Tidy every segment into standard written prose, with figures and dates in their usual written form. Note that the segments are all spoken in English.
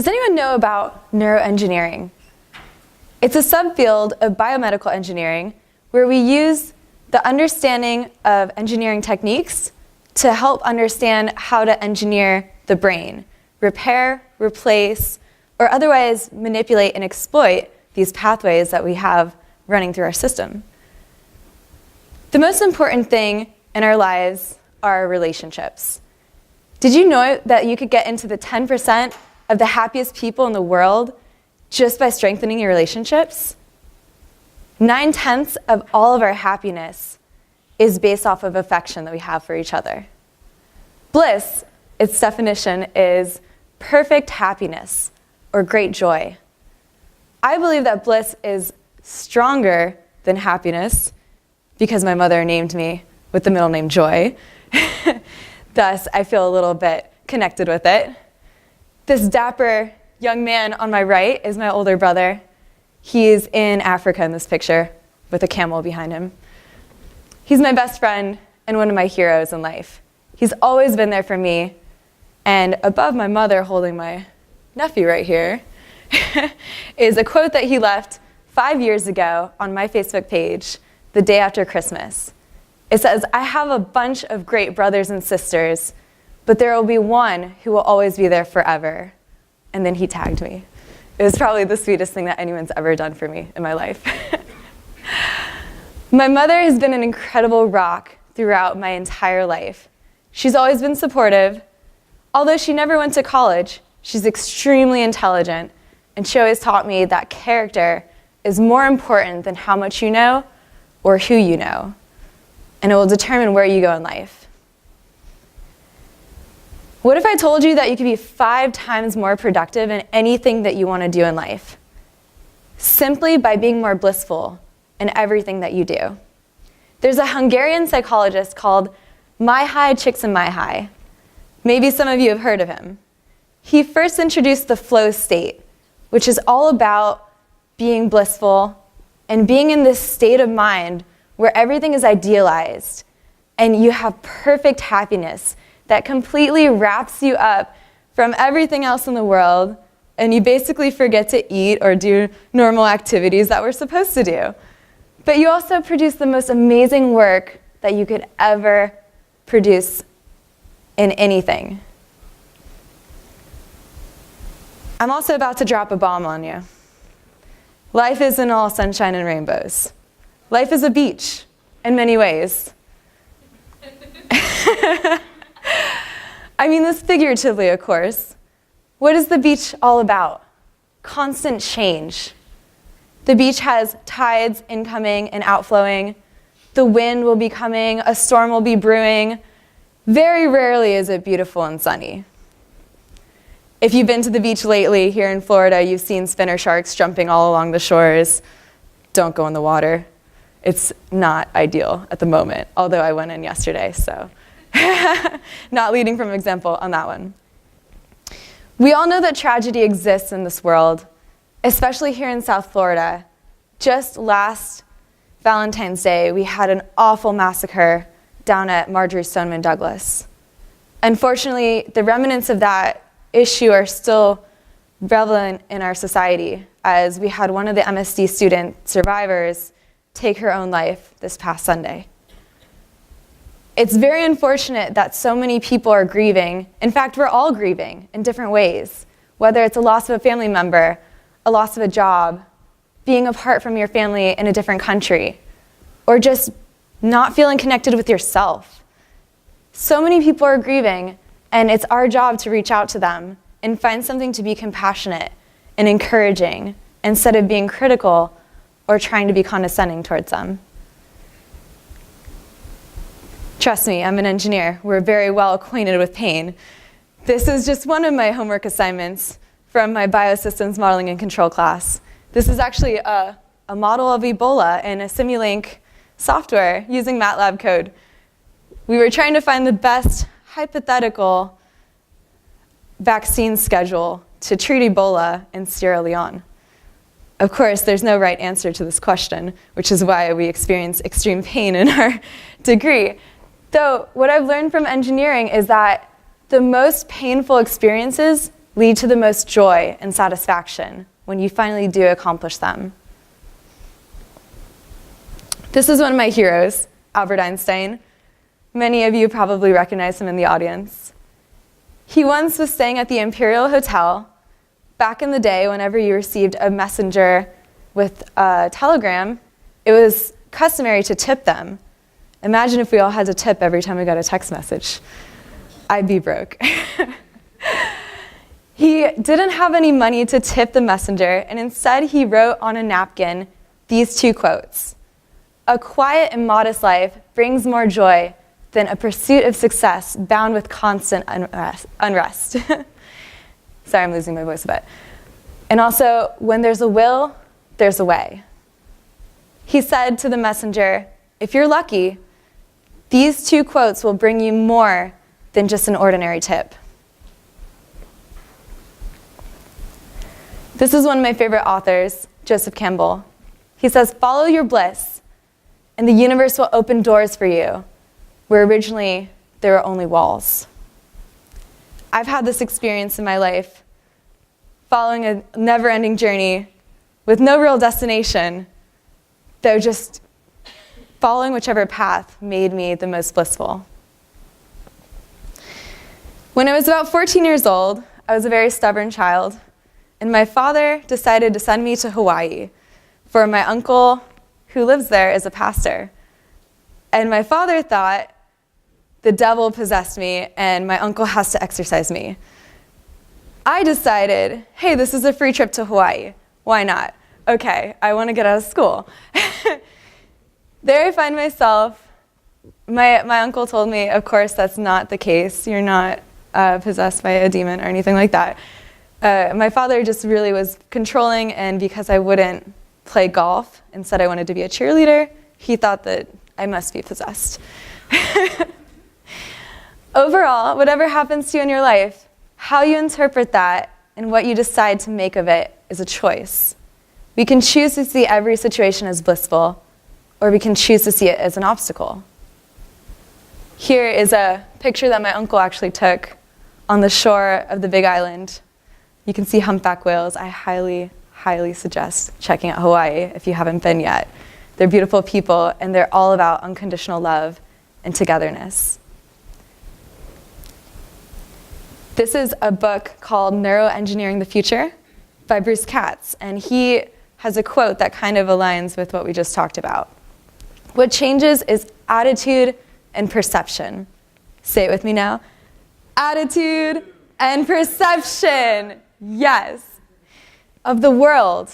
Does anyone know about neuroengineering? It's a subfield of biomedical engineering where we use the understanding of engineering techniques to help understand how to engineer the brain, repair, replace, or otherwise manipulate and exploit these pathways that we have running through our system. The most important thing in our lives are our relationships. Did you know that you could get into the 10% of the happiest people in the world just by strengthening your relationships? 9/10 of all of our happiness is based off of affection that we have for each other. Bliss, its definition, is perfect happiness or great joy. I believe that bliss is stronger than happiness because my mother named me with the middle name Joy. Thus, I feel a little bit connected with it. This dapper young man on my right is my older brother. He's in Africa in this picture with a camel behind him. He's my best friend and one of my heroes in life. He's always been there for me. And above my mother holding my nephew right here is a quote that he left 5 years ago on my Facebook page the day after Christmas. It says, "I have a bunch of great brothers and sisters, but there will be one who will always be there forever." And then he tagged me. It was probably the sweetest thing that anyone's ever done for me in my life. My mother has been an incredible rock throughout my entire life. She's always been supportive. Although she never went to college, she's extremely intelligent, and she always taught me that character is more important than how much you know or who you know, and it will determine where you go in life. What if I told you that you could be 5 times more productive in anything that you want to do in life, simply by being more blissful in everything that you do? There's a Hungarian psychologist called Mihaly Csikszentmihalyi. Maybe some of you have heard of him. He first introduced the flow state, which is all about being blissful and being in this state of mind where everything is idealized and you have perfect happiness that completely wraps you up from everything else in the world, and you basically forget to eat or do normal activities that we're supposed to do. But you also produce the most amazing work that you could ever produce in anything. I'm also about to drop a bomb on you. Life isn't all sunshine and rainbows. Life is a beach in many ways. I mean this figuratively, of course. What is the beach all about? Constant change. The beach has tides incoming and outflowing. The wind will be coming, a storm will be brewing. Very rarely is it beautiful and sunny. If you've been to the beach lately here in Florida, you've seen spinner sharks jumping all along the shores. Don't go in the water. It's not ideal at the moment, although I went in yesterday, so not leading from example on that one. We all know that tragedy exists in this world, especially here in South Florida. Just last Valentine's Day, we had an awful massacre down at Marjory Stoneman Douglas. Unfortunately, the remnants of that issue are still prevalent in our society, as we had one of the MSD student survivors take her own life this past Sunday. It's very unfortunate that so many people are grieving. In fact, we're all grieving in different ways, whether it's a loss of a family member, a loss of a job, being apart from your family in a different country, or just not feeling connected with yourself. So many people are grieving, and it's our job to reach out to them and find something to be compassionate and encouraging instead of being critical or trying to be condescending towards them. Trust me, I'm an engineer. We're very well acquainted with pain. This is just one of my homework assignments from my biosystems modeling and control class. This is actually a model of Ebola in a Simulink software using MATLAB code. We were trying to find the best hypothetical vaccine schedule to treat Ebola in Sierra Leone. Of course, there's no right answer to this question, which is why we experience extreme pain in our degree. Though, what I've learned from engineering is that the most painful experiences lead to the most joy and satisfaction when you finally do accomplish them. This is one of my heroes, Albert Einstein. Many of you probably recognize him in the audience. He once was staying at the Imperial Hotel. Back in the day, whenever you received a messenger with a telegram, it was customary to tip them. Imagine if we all had to tip every time we got a text message. I'd be broke. He didn't have any money to tip the messenger, and instead he wrote on a napkin these two quotes. "A quiet and modest life brings more joy than a pursuit of success bound with constant unrest." Sorry, I'm losing my voice a bit. And also, when there's a will, there's a way. He said to the messenger, if you're lucky, these two quotes will bring you more than just an ordinary tip. This is one of my favorite authors, Joseph Campbell. He says, follow your bliss, and the universe will open doors for you, where originally there were only walls. I've had this experience in my life, following a never-ending journey with no real destination, though just following whichever path made me the most blissful. When I was about 14 years old, I was a very stubborn child, and my father decided to send me to Hawaii, for my uncle, who lives there, is a pastor. And my father thought the devil possessed me and my uncle has to exorcise me. I decided, hey, this is a free trip to Hawaii. Why not? Okay, I want to get out of school. There I find myself. My uncle told me, of course, that's not the case. You're not possessed by a demon or anything like that. My father just really was controlling, and because I wouldn't play golf and said I wanted to be a cheerleader, he thought that I must be possessed. Overall, whatever happens to you in your life, how you interpret that and what you decide to make of it is a choice. We can choose to see every situation as blissful, or we can choose to see it as an obstacle. Here is a picture that my uncle actually took on the shore of the Big Island. You can see humpback whales. I highly, highly suggest checking out Hawaii if you haven't been yet. They're beautiful people, and they're all about unconditional love and togetherness. This is a book called Neuroengineering the Future by Bruce Katz, and he has a quote that kind of aligns with what we just talked about. What changes is attitude and perception. Say it with me now. Attitude and perception. Yes. Of the world.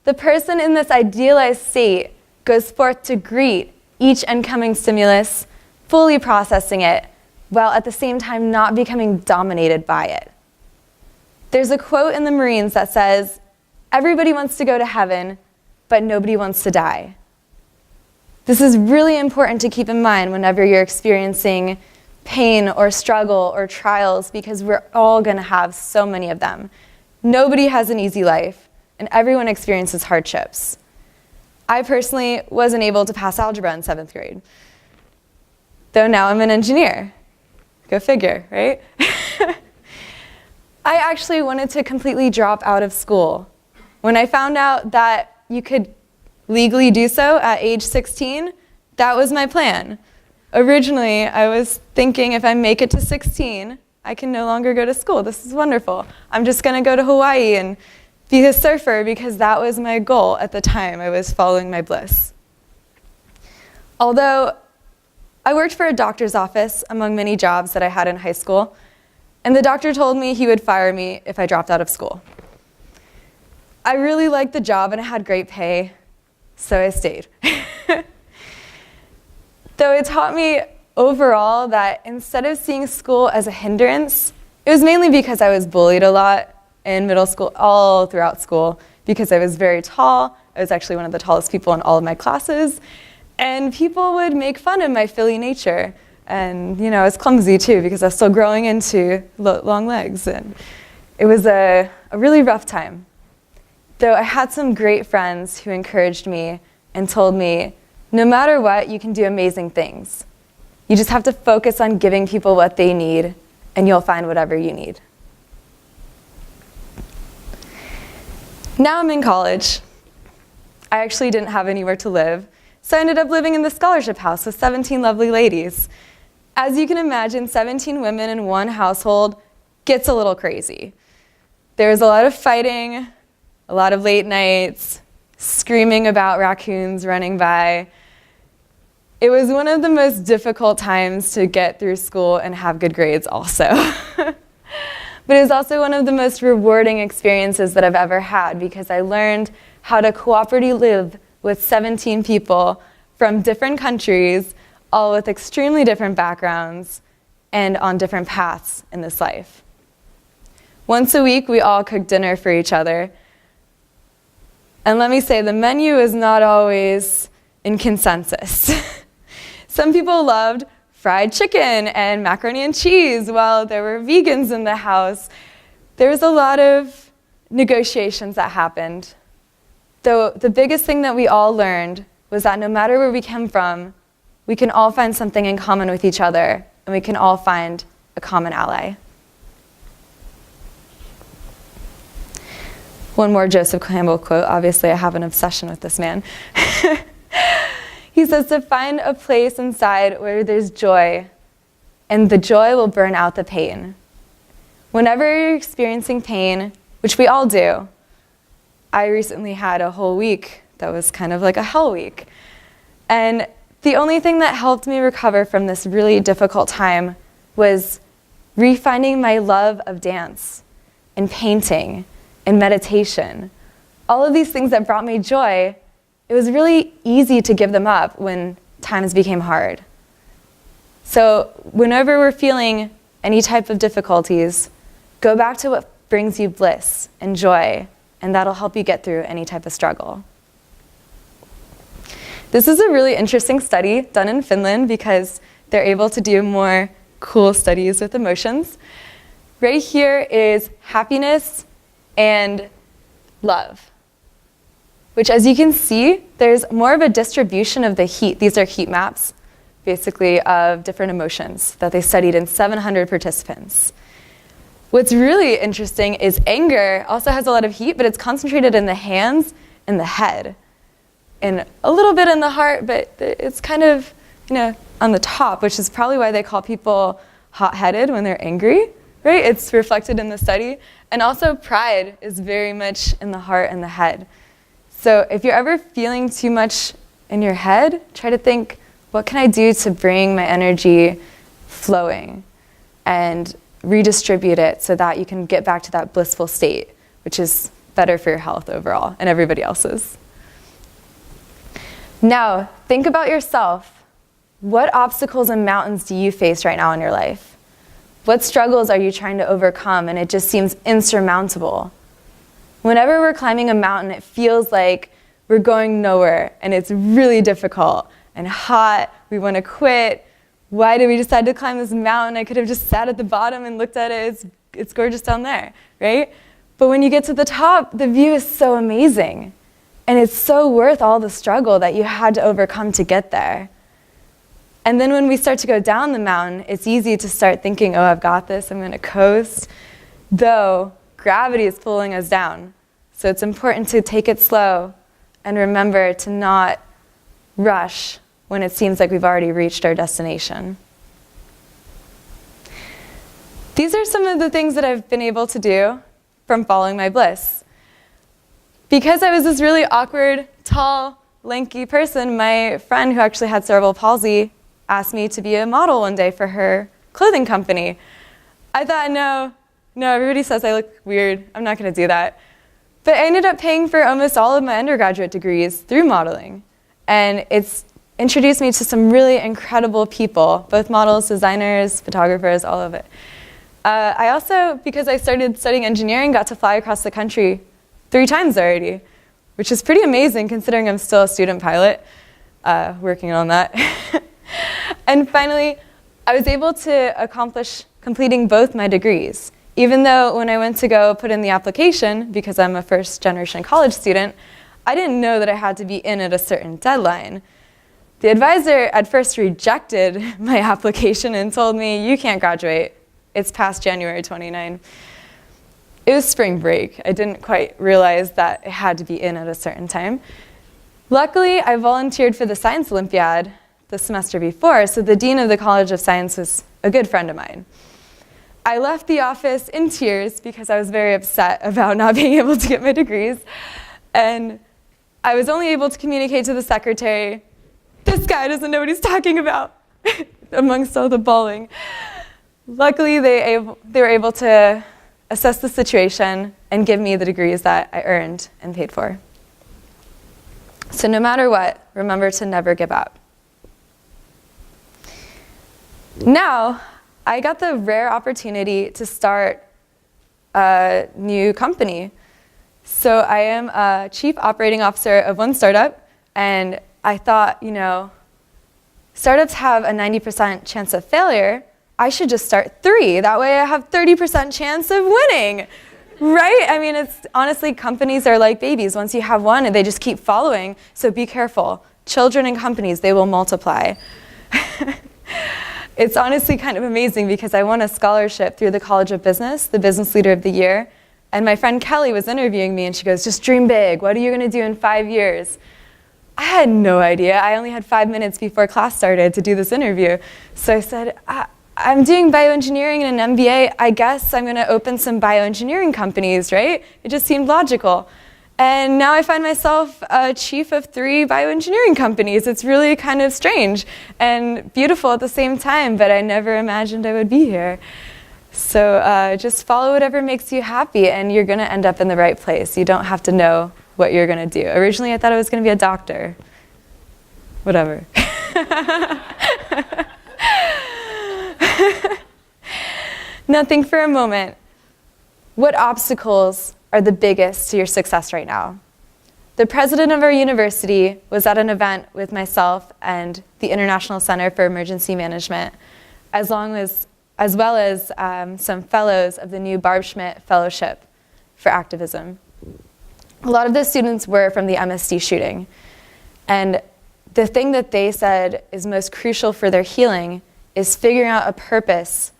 The person in this idealized state goes forth to greet each incoming stimulus, fully processing it, while at the same time not becoming dominated by it. There's a quote in the Marines that says, everybody wants to go to heaven, but nobody wants to die. This is really important to keep in mind whenever you're experiencing pain or struggle or trials, because we're all going to have so many of them. Nobody has an easy life, and everyone experiences hardships. I personally wasn't able to pass algebra in 7th grade, though now I'm an engineer. Go figure, right? I actually wanted to completely drop out of school. When I found out that you could legally do so at age 16, that was my plan. Originally, I was thinking if I make it to 16, I can no longer go to school. This is wonderful. I'm just going to go to Hawaii and be a surfer, because that was my goal at the time. I was following my bliss. Although I worked for a doctor's office among many jobs that I had in high school, and the doctor told me he would fire me if I dropped out of school. I really liked the job and it had great pay, so I stayed. Though it taught me overall that instead of seeing school as a hindrance, it was mainly because I was bullied a lot in middle school, all throughout school, because I was very tall. I was actually one of the tallest people in all of my classes. And people would make fun of my Philly nature. And, I was clumsy too, because I was still growing into long legs. And it was a really rough time. Though I had some great friends who encouraged me and told me, no matter what, you can do amazing things. You just have to focus on giving people what they need, and you'll find whatever you need. Now I'm in college. I actually didn't have anywhere to live, so I ended up living in the scholarship house with 17 lovely ladies. As you can imagine, 17 women in one household gets a little crazy. There was a lot of fighting, a lot of late nights, screaming about raccoons running by. It was one of the most difficult times to get through school and have good grades also. But it was also one of the most rewarding experiences that I've ever had because I learned how to cooperatively live with 17 people from different countries, all with extremely different backgrounds and on different paths in this life. Once a week, we all cooked dinner for each other. And let me say, the menu is not always in consensus. Some people loved fried chicken and macaroni and cheese, while there were vegans in the house. There was a lot of negotiations that happened. Though the biggest thing that we all learned was that no matter where we come from, we can all find something in common with each other, and we can all find a common ally. One more Joseph Campbell quote. Obviously, I have an obsession with this man. He says to find a place inside where there's joy, and the joy will burn out the pain. Whenever you're experiencing pain, which we all do, I recently had a whole week that was kind of like a hell week. And the only thing that helped me recover from this really difficult time was refinding my love of dance and painting and meditation. All of these things that brought me joy, it was really easy to give them up when times became hard. So whenever we're feeling any type of difficulties, go back to what brings you bliss and joy, and that'll help you get through any type of struggle. This is a really interesting study done in Finland because they're able to do more cool studies with emotions. Right here is happiness and love, which, as you can see, there's more of a distribution of the heat. These are heat maps, basically, of different emotions that they studied in 700 participants. What's really interesting is anger also has a lot of heat, but it's concentrated in the hands and the head, and a little bit in the heart, but it's kind of, on the top, which is probably why they call people hot-headed when they're angry, right? It's reflected in the study. And also pride is very much in the heart and the head. So if you're ever feeling too much in your head, try to think, what can I do to bring my energy flowing and redistribute it so that you can get back to that blissful state, which is better for your health overall and everybody else's. Now, think about yourself. What obstacles and mountains do you face right now in your life? What struggles are you trying to overcome and it just seems insurmountable? Whenever we're climbing a mountain, it feels like we're going nowhere and it's really difficult and hot. We want to quit. Why did we decide to climb this mountain? I could have just sat at the bottom and looked at it. It's gorgeous down there, right? But when you get to the top, the view is so amazing. And it's so worth all the struggle that you had to overcome to get there. And then when we start to go down the mountain, it's easy to start thinking, oh, I've got this, I'm going to coast. Though gravity is pulling us down. So it's important to take it slow and remember to not rush when it seems like we've already reached our destination. These are some of the things that I've been able to do from following my bliss. Because I was this really awkward, tall, lanky person, my friend who actually had cerebral palsy asked me to be a model one day for her clothing company. I thought, no, everybody says I look weird. I'm not going to do that. But I ended up paying for almost all of my undergraduate degrees through modeling. And it's introduced me to some really incredible people, both models, designers, photographers, all of it. I also, because I started studying engineering, got to fly across the country 3 times already, which is pretty amazing considering I'm still a student pilot, working on that. And finally, I was able to accomplish completing both my degrees, even though when I went to go put in the application, because I'm a first-generation college student, I didn't know that I had to be in at a certain deadline. The advisor at first rejected my application and told me, you can't graduate. It's past January 29. It was spring break. I didn't quite realize that it had to be in at a certain time. Luckily, I volunteered for the Science Olympiad the semester before, so the dean of the College of Science was a good friend of mine. I left the office in tears because I was very upset about not being able to get my degrees, and I was only able to communicate to the secretary, "This guy doesn't know what he's talking about," amongst all the bawling. Luckily, they were able to assess the situation and give me the degrees that I earned and paid for. So no matter what, remember to never give up. Now, I got the rare opportunity to start a new company. So I am a chief operating officer of one startup, and I thought, startups have a 90% chance of failure. I should just start 3. That way I have 30% chance of winning, right? I mean, it's honestly, companies are like babies. Once you have one, they just keep following, so be careful. Children and companies, they will multiply. It's honestly kind of amazing because I won a scholarship through the College of Business, the Business Leader of the Year, and my friend Kelly was interviewing me and she goes, "Just dream big. What are you going to do in 5 years?" I had no idea. I only had 5 minutes before class started to do this interview. So I said, I'm doing bioengineering and an MBA. I guess I'm going to open some bioengineering companies, right? It just seemed logical. And now I find myself a chief of 3 bioengineering companies. It's really kind of strange and beautiful at the same time, but I never imagined I would be here. So just follow whatever makes you happy, and you're going to end up in the right place. You don't have to know what you're going to do. Originally, I thought I was going to be a doctor. Whatever. Now think for a moment. What obstacles are the biggest to your success right now? The president of our university was at an event with myself and the International Center for Emergency Management, as well as some fellows of the new Barb Schmidt Fellowship for Activism. A lot of the students were from the MSD shooting, and the thing that they said is most crucial for their healing is figuring out a purpose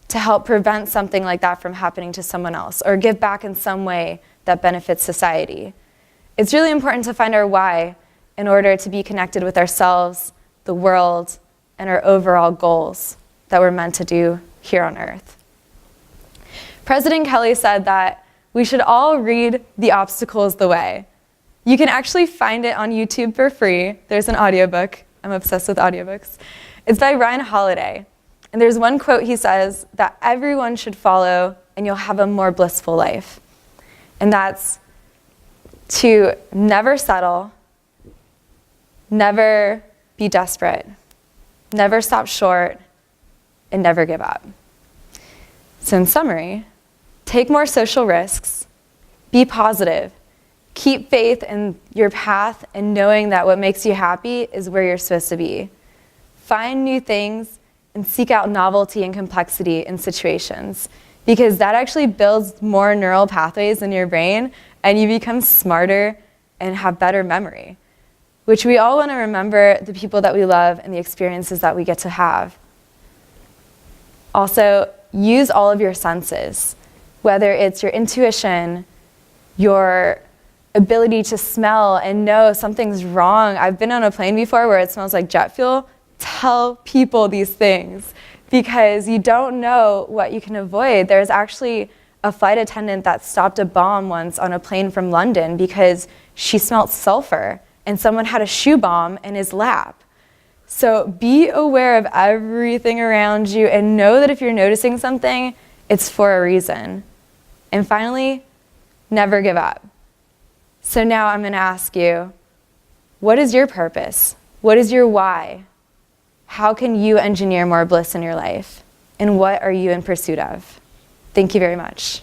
to help prevent something like that from happening to someone else or give back in some way that benefits society. It's really important to find our why in order to be connected with ourselves, the world, and our overall goals that we're meant to do here on Earth. President Kelly said that we should all read The Obstacle is the Way. You can actually find it on YouTube for free. There's an audiobook. I'm obsessed with audiobooks. It's by Ryan Holiday. And there's one quote he says that everyone should follow and you'll have a more blissful life. And that's to never settle, never be desperate, never stop short, and never give up. So in summary, take more social risks, be positive, keep faith in your path and knowing that what makes you happy is where you're supposed to be. Find new things and seek out novelty and complexity in situations, because that actually builds more neural pathways in your brain and you become smarter and have better memory, which we all want to remember the people that we love and the experiences that we get to have. Also, use all of your senses, whether it's your intuition, your ability to smell and know something's wrong. I've been on a plane before where it smells like jet fuel. Tell people these things because you don't know what you can avoid. There's actually a flight attendant that stopped a bomb once on a plane from London because she smelled sulfur and someone had a shoe bomb in his lap. So be aware of everything around you and know that if you're noticing something, it's for a reason. And finally, never give up. So now I'm going to ask you, what is your purpose? What is your why? How can you engineer more bliss in your life? And what are you in pursuit of? Thank you very much.